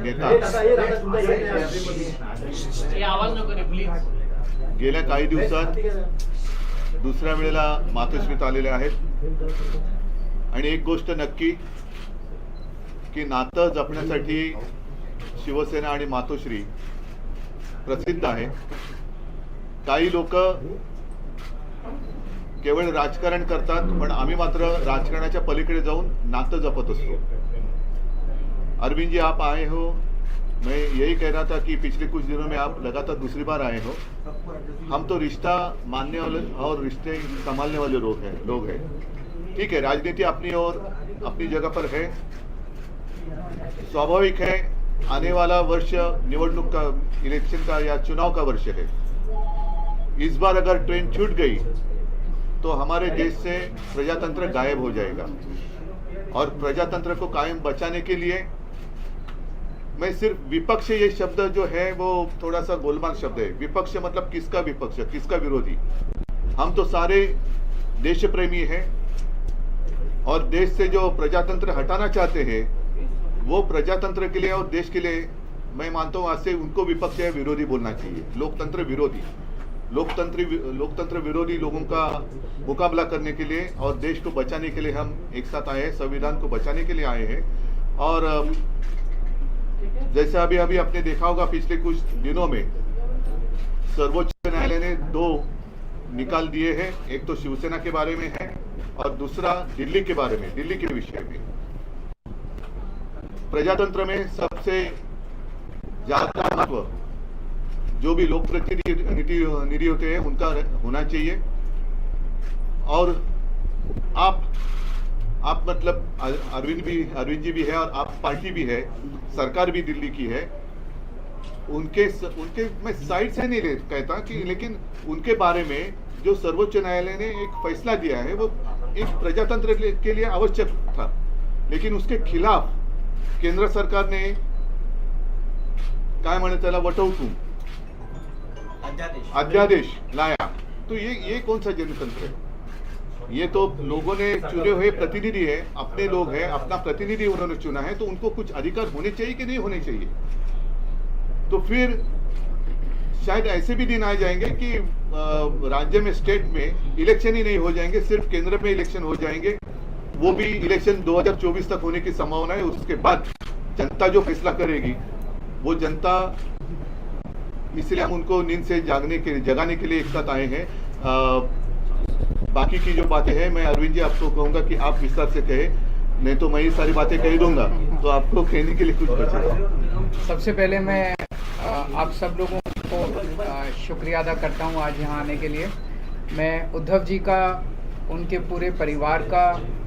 नेता गेल्या काही दिवसात दुसऱ्या वेळेला मातोश्रीत आलेले आहेत आणि एक गोष्ट नक्की की नातं जपण्यासाठी शिवसेना आणि मातोश्री प्रसिद्ध आहे. काही लोक केवळ राजकारण करतात, पण आम्ही मात्र राजकारणाच्या पलीकडे जाऊन नातं जपत असतो. अरविंद जी, आप आए हो, मैं यही कह रहा था कि पिछले कुछ दिनों में आप लगातार दूसरी बार आए हो. हम तो रिश्ता मानने वाले और रिश्ते संभालने वाले लोग हैं. ठीक है, राजनीति अपनी और अपनी जगह पर है. स्वाभाविक है, आने वाला वर्ष निवडणूक का, इलेक्शन का या चुनाव का वर्ष है. इस बार अगर ट्रेन छूट गई तो हमारे देश से प्रजातंत्र गायब हो जाएगा. और प्रजातंत्र को कायम बचाने के लिए मैं सिर्फ विपक्ष, ये शब्द जो है वो थोड़ा सा गोलमाल शब्द है. विपक्ष मतलब किसका विपक्ष, किसका विरोधी? हम तो सारे देश प्रेमी हैं और देश से जो प्रजातंत्र हटाना चाहते हैं वो प्रजातंत्र के लिए और देश के लिए मैं मानता हूँ आज से उनको विपक्ष या विरोधी बोलना चाहिए. लोकतंत्र विरोधी, लोकतंत्र विरोधी लोगों का मुकाबला करने के लिए और देश को बचाने के लिए हम एक साथ आए हैं. संविधान को बचाने के लिए आए हैं. और जैसे अभी आपने देखा होगा पिछले कुछ दिनों में सर्वोच्च न्यायालय ने 2 निकाल दिए हैं. एक तो शिवसेना के बारे में है और दूसरा दिल्ली के बारे में, दिल्ली के विषय में. प्रजातंत्र में सबसे ज्यादा महत्व जो भी लोक प्रतिनिधि होते हैं उनका होना चाहिए. और आप मतलब अरविंद जी भी है और आप पार्टी भी है, सरकार भी दिल्ली की है. उनके मैं साइड से नहीं कहता कि, लेकिन उनके बारे में जो सर्वोच्च न्यायालय ने एक फैसला दिया है वो एक प्रजातंत्र के लिए आवश्यक था, लेकिन उसके खिलाफ केंद्र सरकार ने काय म्हणे त्याला वटहुकूम अध्यादेश लाया. तो ये कौन सा जनतंत्र है? ये तो लोगों ने चुने हुए प्रतिनिधि है, अपने लोग हैं, अपना प्रतिनिधि उन्होंने चुना है, तो उनको कुछ अधिकार होने चाहिए कि नहीं होने चाहिए? तो फिर शायद ऐसे भी दिन आ जाएंगे कि राज्य में, स्टेट में इलेक्शन ही नहीं हो जाएंगे, सिर्फ केंद्र में इलेक्शन हो जाएंगे. वो भी इलेक्शन 2024 तक होने की संभावना है. उसके बाद जनता जो फैसला करेगी वो जनता, इसलिए हम उनको नींद से जगाने के लिए एक साथ आए हैं. बाकी की जो बातें हैं मैं अरविंद जी आपको कहूंगा कि आप विस्तार से कहें, नहीं तो मैं ये सारी बातें कह दूंगा तो आपको कहने के लिए कुछ बचेगा. सबसे पहले मैं आप सब लोगों को शुक्रिया अदा करता हूं आज यहाँ आने के लिए. मैं उद्धव जी का, उनके पूरे परिवार का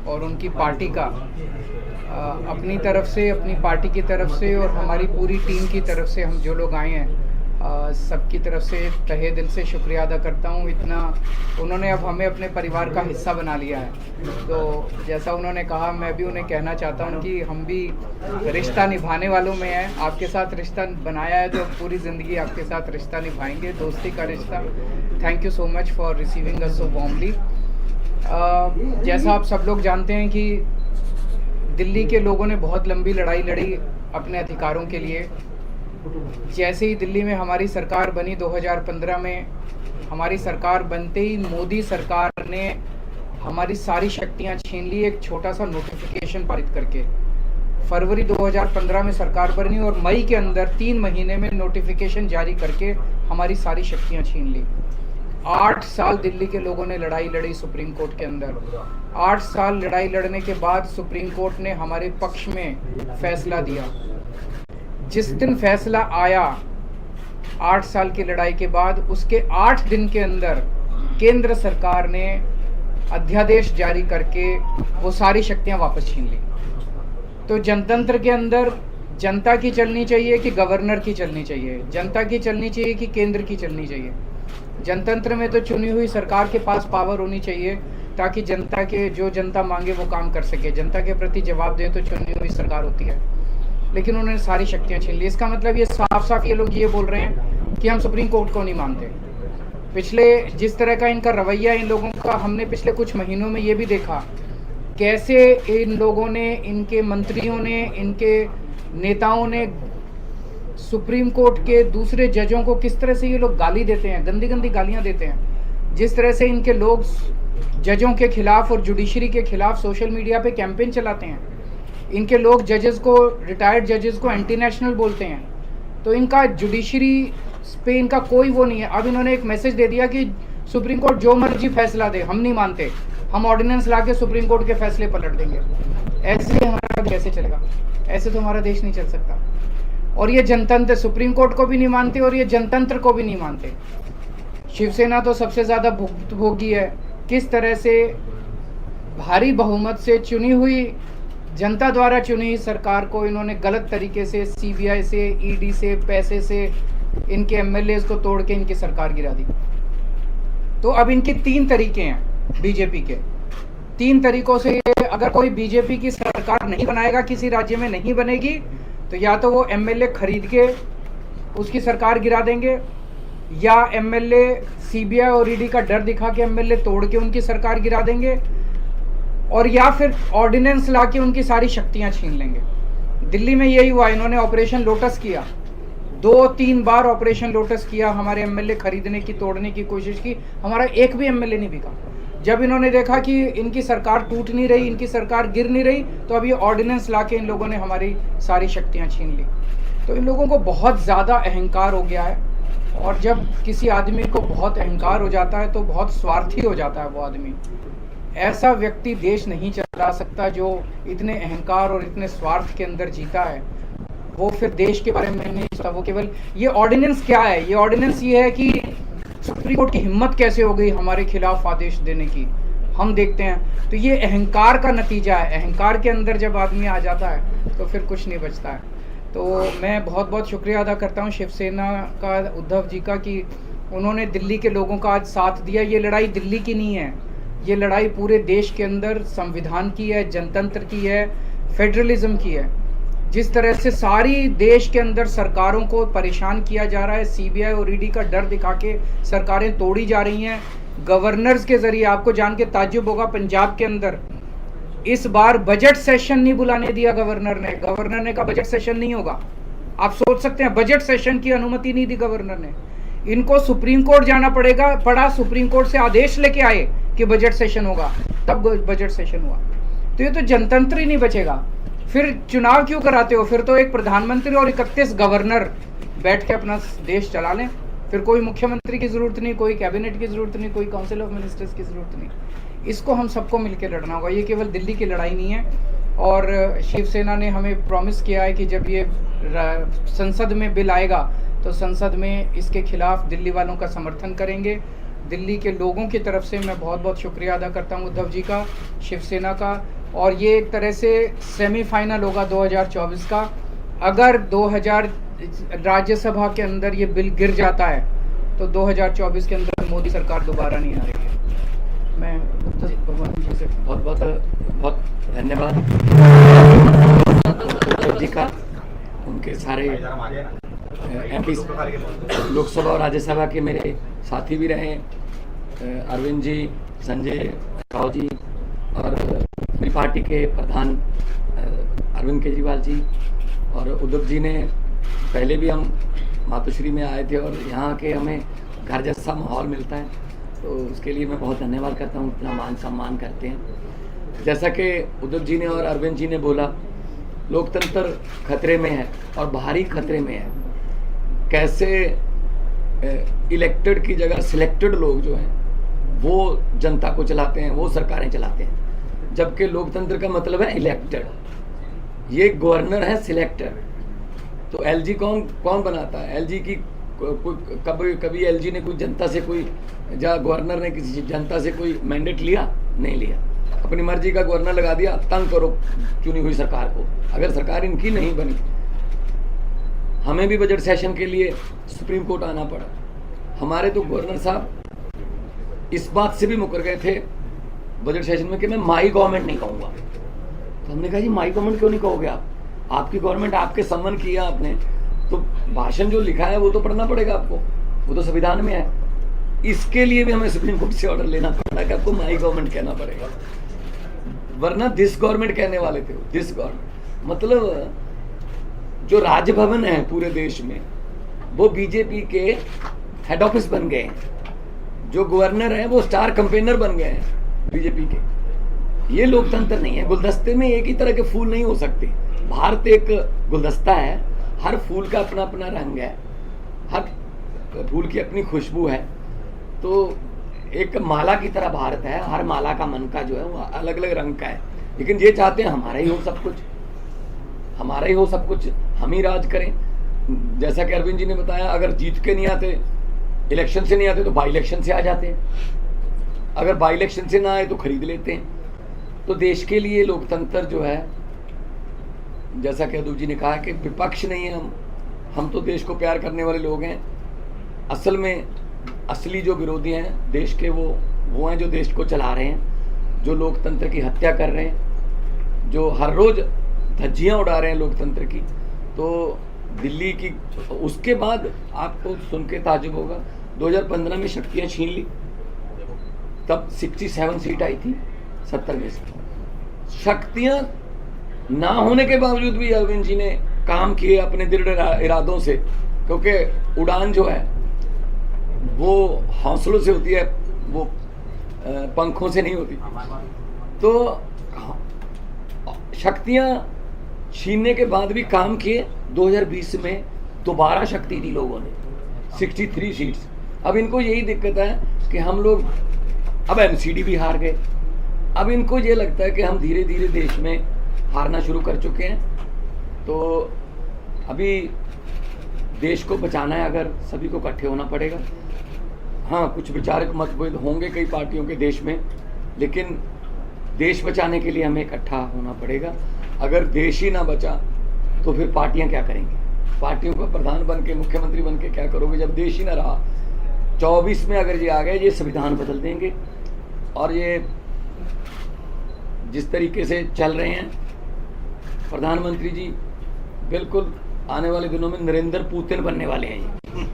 और उनकी पार्टी का अपनी तरफ से, अपनी पार्टी की तरफ से और हमारी पूरी टीम की तरफ से, हम जो लोग आए हैं सबकी तरफ से तहे दिल से शुक्रिया अदा करता हूँ. इतना उन्होंने अब हमें अपने परिवार का हिस्सा बना लिया है. तो जैसा उन्होंने कहा, मैं भी उन्हें कहना चाहता हूँ कि हम भी रिश्ता निभाने वालों में हैं. आपके साथ रिश्ता बनाया है तो पूरी ज़िंदगी आपके साथ रिश्ता निभाएंगे, दोस्ती का रिश्ता. Thank you so much for receiving us so warmly. जैसा आप सब लोग जानते हैं कि दिल्ली के लोगों ने बहुत लंबी लड़ाई लड़ी अपने अधिकारों के लिए. जैसे ही दिल्ली में हमारी सरकार बनी 2015 में, हमारी सरकार बनते ही मोदी सरकार ने हमारी सारी शक्तियां छीन ली एक छोटा सा नोटिफिकेशन पारित करके. फरवरी 2015 में सरकार बनी और मई के अंदर 3 महीने में नोटिफिकेशन जारी करके हमारी सारी शक्तियां छीन ली. 8 साल दिल्ली के लोगों ने लड़ाई लड़ी सुप्रीम कोर्ट के अंदर. 8 साल लड़ाई लड़ने के बाद सुप्रीम कोर्ट ने हमारे पक्ष में फैसला दिया. जिस दिन फैसला आया 8 साल की लड़ाई के बाद, उसके 8 दिन के अंदर केंद्र सरकार ने अध्यादेश जारी करके वो सारी शक्तियां वापस छीन ली. तो जनतंत्र के अंदर जनता की चलनी चाहिए कि गवर्नर की चलनी चाहिए, जनता की चलनी चाहिए कि केंद्र की चलनी चाहिए? जनतंत्र में तो चुनी हुई सरकार के पास पावर होनी चाहिए ताकि जनता के, जो जनता मांगे वो काम कर सके. जनता के प्रति जवाब दे तो चुनी हुई सरकार होती है. लेकिन उन्होंने सारी शक्तियां छीन ली. इसका मतलब ये साफ ये लोग ये बोल रहे हैं कि हम सुप्रीम कोर्ट को नहीं मानते. पिछले जिस तरह का इनका रवैया इन लोगों का, हमने पिछले कुछ महीनों में ये भी देखा कैसे इन लोगों ने, इनके मंत्रियों ने, इनके नेताओं ने सुप्रीम कोर्ट के दूसरे जजों को किस तरह से ये लोग गाली देते हैं, गंदी गंदी गालियां देते हैं, जिस तरह से इनके लोग जजों के खिलाफ और जुडिशरी के खिलाफ सोशल मीडिया पे कैंपेन चलाते हैं, इनके लोग जजेस को, रिटायर्ड जजेस को एंटी नेशनल बोलते हैं, तो इनका जुडिशरी पे इनका कोई वो नहीं है। अब इन्होंने एक मैसेज दे दिया कि सुप्रीम कोर्ट जो मर्जी फैसला दे, हम नहीं मानते, हम ऑर्डिनेंस ला के सुप्रीम कोर्ट के फैसले पलट देंगे। ऐसे हमारा कैसे चलेगा? ऐसे तो हमारा देश नहीं चल सकता। और ये जनतंत्र सुप्रीम कोर्ट को भी नहीं मानते और ये जनतंत्र को भी नहीं मानते। शिवसेना तो सबसे ज़्यादा भुक्तभोगी है। किस तरह से भारी बहुमत से चुनी हुई, जनता द्वारा चुनी हुई सरकार को इन्होंने गलत तरीके से सीबीआई से, ईडी से, पैसे से इनके एमएलए को तोड़ के इनकी सरकार गिरा दी। तो अब इनके 3 तरीके हैं बीजेपी के। 3 तरीकों से अगर कोई बीजेपी की सरकार नहीं बनाएगा, किसी राज्य में नहीं बनेगी, तो या तो वो एमएलए खरीद के उसकी सरकार गिरा देंगे, या एमएलए सीबीआई और ईडी का डर दिखा के एमएलए तोड़ के उनकी सरकार गिरा देंगे, और या फिर ऑर्डिनेंस ला के उनकी सारी शक्तियां छीन लेंगे। दिल्ली में यही हुआ, इन्होंने ऑपरेशन लोटस किया, 2-3 बार ऑपरेशन लोटस किया, हमारे एमएलए खरीदने की, तोड़ने की कोशिश की, हमारा एक भी एमएलए नहीं बिका। जब इन्होंने देखा कि इनकी सरकार टूट नहीं रही, इनकी सरकार गिर नहीं रही, तो अब ये ऑर्डिनेंस ला के इन लोगों ने हमारी सारी शक्तियां छीन ली। तो इन लोगों को बहुत ज़्यादा अहंकार हो गया है, और जब किसी आदमी को बहुत अहंकार हो जाता है तो बहुत स्वार्थी हो जाता है वो आदमी। ऐसा व्यक्ति देश नहीं चला सकता जो इतने अहंकार और इतने स्वार्थ के अंदर जीता है। वो फिर देश के बारे में नहीं सोचता, वो केवल ये ऑर्डिनेंस क्या है, ये ऑर्डिनेंस ये है कि सुप्रीम कोर्ट की हिम्मत कैसे हो गई हमारे खिलाफ आदेश देने की, हम देखते हैं। तो ये अहंकार का नतीजा है। अहंकार के अंदर जब आदमी आ जाता है तो फिर कुछ नहीं बचता है। तो मैं बहुत बहुत शुक्रिया अदा करता हूँ शिवसेना का, उद्धव जी का, कि उन्होंने दिल्ली के लोगों का आज साथ दिया। ये लड़ाई दिल्ली की नहीं है, ये लड़ाई पूरे देश के अंदर संविधान की है, जनतंत्र की है, फेडरलिज्म की है। जिस तरह से सारी देश के अंदर सरकारों को परेशान किया जा रहा है, सीबीआई और ईडी का डर दिखा के सरकारें तोड़ी जा रही हैं गवर्नर्स के जरिए। आपको जान के ताज्जुब होगा, पंजाब के अंदर इस बार बजट सेशन नहीं बुलाने दिया गवर्नर ने। गवर्नर ने कहा बजट सेशन नहीं होगा। आप सोच सकते हैं, बजट सेशन की अनुमति नहीं दी गवर्नर ने। इनको सुप्रीम कोर्ट जाना पड़ा, सुप्रीम कोर्ट से आदेश लेके आए कि बजट सेशन होगा, तब बजट सेशन हुआ। तो ये तो जनतंत्र ही नहीं बचेगा। फिर चुनाव क्यों कराते हो? फिर तो एक प्रधानमंत्री और 31 गवर्नर बैठ के अपना देश चला लें। फिर कोई मुख्यमंत्री की ज़रूरत नहीं, कोई कैबिनेट की ज़रूरत नहीं, कोई काउंसिल ऑफ मिनिस्टर्स की ज़रूरत नहीं। इसको हम सबको मिलकर लड़ना होगा। ये केवल दिल्ली की लड़ाई नहीं है। और शिवसेना ने हमें प्रॉमिस किया है कि जब ये संसद में बिल आएगा तो संसद में इसके खिलाफ दिल्ली वालों का समर्थन करेंगे। दिल्ली के लोगों की तरफ से मैं बहुत बहुत शुक्रिया अदा करता हूँ उद्धव जी का, शिवसेना का। और ये एक तरह से सेमीफाइनल होगा 2024 का। अगर 2000 राज्यसभा के अंदर ये बिल गिर जाता है तो 2024 के अंदर मोदी सरकार दोबारा नहीं आ रही है। मैं भगवान जी से बहुत धन्यवाद उद्धव जी का, उनके सारे एमपी लोकसभा और राज्यसभा के मेरे साथी भी रहे, अरविंद जी, संजय राव जी, और मेरी पार्टी के प्रधान अरविंद केजरीवाल जी, और उद्धव जी ने पहले भी हम मातोश्री में आए थे, और यहाँ के हमें घर जैसा माहौल मिलता है, तो उसके लिए मैं बहुत धन्यवाद करता हूँ, इतना मान सम्मान करते हैं। जैसा कि उद्धव जी ने और अरविंद जी ने बोला, लोकतंत्र खतरे में है और भारी खतरे में है। कैसे इलेक्टेड की जगह सिलेक्टेड लोग जो हैं वो जनता को चलाते हैं, वो सरकारें चलाते हैं, जबकि लोकतंत्र का मतलब है इलेक्टेड। ये गवर्नर है सिलेक्टेड। तो एलजी कौन बनाता है? एलजी की कभी एलजी ने कोई जनता से कोई गवर्नर ने किसी जनता से कोई मैंडेट लिया? नहीं लिया। अपनी मर्जी का गवर्नर लगा दिया, तंग करो चुनी हुई सरकार को। अगर सरकार इनकी नहीं बनी, हमें भी बजट सेशन के लिए सुप्रीम कोर्ट आना पड़ा। हमारे तो गवर्नर साहब इस बात से भी मुकर गए थे बजट सेशन में कि मैं माई गवर्नमेंट नहीं कहूँगा। तो हमने कहा जी माई गवर्नमेंट क्यों नहीं कहोगे आप? आपकी गवर्नमेंट, आपके सम्मान किया आपने, तो भाषण जो लिखा है वो तो पढ़ना पड़ेगा आपको, वो तो संविधान में है। इसके लिए भी हमें सुप्रीम कोर्ट से ऑर्डर लेना पड़ा कि आपको माई गवर्नमेंट कहना पड़ेगा, वरना दिस गवर्नमेंट कहने वाले थे। दिस गवर्नमेंट मतलब जो राजभवन है पूरे देश में वो बीजेपी के हेड ऑफिस बन गए हैं, जो गवर्नर हैं वो स्टार कैंपेनर बन गए हैं बीजेपी के। ये लोकतंत्र नहीं है। गुलदस्ते में एक ही तरह के फूल नहीं हो सकते। भारत एक गुलदस्ता है, हर फूल का अपना अपना रंग है, हर फूल की अपनी खुशबू है। तो एक माला की तरह भारत है, हर माला का मन का जो है वो अलग अलग रंग का है। लेकिन ये चाहते हैं हमारा ही हो सब कुछ, हमारा ही हो सब कुछ, हम ही राज करें। जैसा कि अरविंद जी ने बताया, अगर जीत के नहीं आते, इलेक्शन से नहीं आते तो बाई इलेक्शन से आ जाते हैं, अगर बाई इलेक्शन से ना आए तो खरीद लेते हैं। तो देश के लिए लोकतंत्र जो है, जैसा कि अदूप जी ने कहा कि विपक्ष नहीं है हम तो देश को प्यार करने वाले लोग हैं। असल में असली जो विरोधी हैं देश के वो हैं जो देश को चला रहे हैं, जो लोकतंत्र की हत्या कर रहे हैं, जो हर रोज धज्जियां उड़ा रहे हैं लोकतंत्र की। तो दिल्ली की उसके बाद आपको सुन के ताजुब होगा, 2015 में शक्तियां छीन ली, तब 67 सीट आई थी 70 में से। शक्तियां ना होने के बावजूद भी अरविंद जी ने काम किए अपने दृढ़ इरादों से, क्योंकि उड़ान जो है वो हौसलों से होती है, वो पंखों से नहीं होती। तो शक्तियां छीनने के बाद भी काम किए। 2020 में दोबारा शक्ति दी लोगों ने, 63 सीट्स। अब इनको यही दिक्कत है कि हम लोग अब एमसीडी भी हार गए। अब इनको ये लगता है कि हम धीरे धीरे देश में हारना शुरू कर चुके हैं। तो अभी देश को बचाना है, अगर सभी को इकट्ठे होना पड़ेगा। हाँ, कुछ विचारक मतभेद होंगे कई पार्टियों के देश में, लेकिन देश बचाने के लिए हमें इकट्ठा होना पड़ेगा। अगर देश ही ना बचा तो फिर पार्टियां क्या करेंगी? पार्टियों का प्रधान बन के, मुख्यमंत्री बन के क्या करोगे जब देश ही ना रहा? 24 में अगर ये आ गए, ये संविधान बदल देंगे। और ये जिस तरीके से चल रहे हैं प्रधानमंत्री जी, बिल्कुल आने वाले दिनों में नरेंद्र पुतिन बनने वाले हैं ये।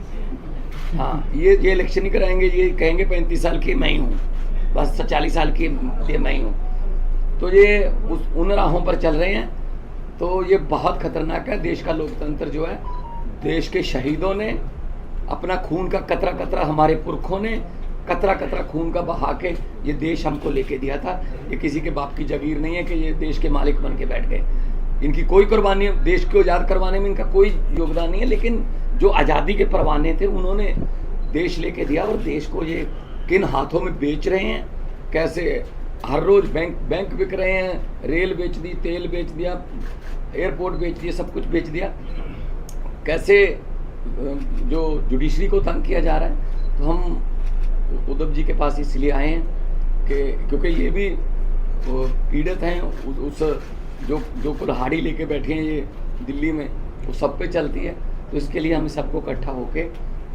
हाँ, ये इलेक्शन ही कराएंगे, ये कहेंगे 35 साल की मैं ही हूँ, बस 40 साल की ये मैं ही हूँ। तो ये उन राहों पर चल रहे हैं। तो ये बहुत खतरनाक है। देश का लोकतंत्र जो है, देश के शहीदों ने अपना खून का कतरा कतरा, हमारे पुरखों ने कतरा कतरा खून का बहा के ये देश हमको लेके दिया था। ये किसी के बाप की जागीर नहीं है कि ये देश के मालिक बन के बैठ गए। इनकी कोई कुर्बानी, देश को आज़ाद करवाने में इनका कोई योगदान नहीं है, लेकिन जो आज़ादी के परवाने थे उन्होंने देश लेके दिया। और देश को ये किन हाथों में बेच रहे हैं, कैसे हर रोज बैंक बिक रहे हैं, रेल बेच दी, तेल बेच दिया, एयरपोर्ट बेच दिया, सब कुछ बेच दिया। कैसे जो जुडिशरी को तंग किया जा रहा है। तो हम उद्धव जी के पास इसलिए आए हैं कि क्योंकि ये भी पीड़ित हैं, उस जो कुल्हाड़ी लेके बैठे हैं ये दिल्ली में, वो सब पे चलती है। तो इसके लिए हम सबको इकट्ठा होके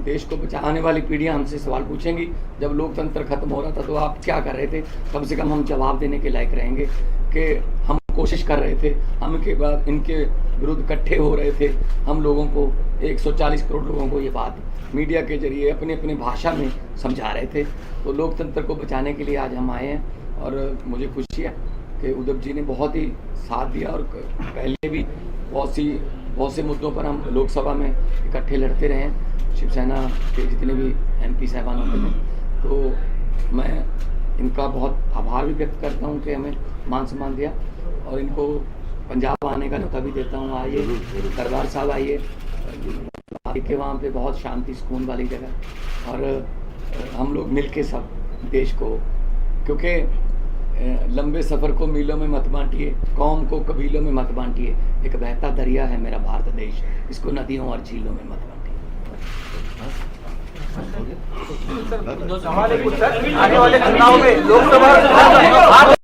देश को बचाने वाली पीढ़ियां हमसे सवाल पूछेंगी, जब लोकतंत्र खत्म हो रहा था तो आप क्या कर रहे थे? कम से कम हम जवाब देने के लायक रहेंगे कि हम कोशिश कर रहे थे, हम के बाद इनके विरुद्ध इकट्ठे हो रहे थे, हम लोगों को 140 करोड़ लोगों को ये बात मीडिया के जरिए अपने अपने भाषा में समझा रहे थे। तो लोकतंत्र को बचाने के लिए आज हम आए हैं। और मुझे खुशी है कि उद्धव जी ने बहुत ही साथ दिया, और पहले भी बहुत से मुद्दों पर हम लोकसभा में इकट्ठे लड़ते रहे हैं, शिवसेना के जितने भी MP साहबान होते थे। तो मैं इनका बहुत आभार भी व्यक्त करता हूं कि हमें मान सम्मान दिया, और इनको पंजाब आने का न्योता भी देता हूं। आइए दरबार साहब, आइए के वहाँ पे बहुत शांति सुकून वाली जगह, और हम लोग मिल के सब देश को, क्योंकि लंबे सफ़र को मीलों में मत बांटिए, कौम को कबीलों में मत बांटिए, एक बहता दरिया है मेरा भारत देश, इसको नदियों और झीलों में मत बांटिए। आने वाले चुनाव में लोकसभा